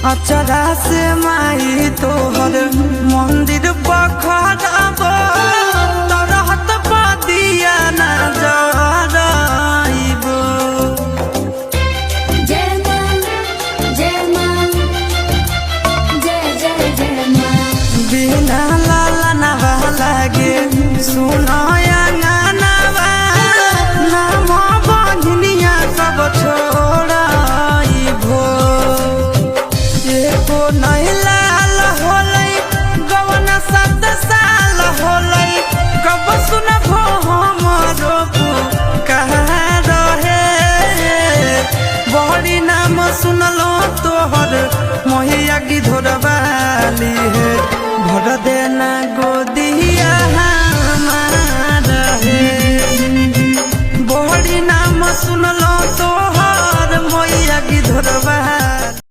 अचरा से माई तोहर मंदिर पखड़ब तरहत पदिया न जराइबो। जय मां जय मां जय जय जय मां। बिना लालनवा लागे सुनाया गानवा नाम बंधनिया सब छोड़ाइबो। एको नहीं लाल होलै गवन 7 साल होलै कब सुनबो हमरो पुकार रहे। बड़ी नाम सुनलो तोहर मोहिया गिधोरवाली है भर देना गोदिया हमार है। बड़ी नाम सुनलो तोहर मोहिया गिधोरवाली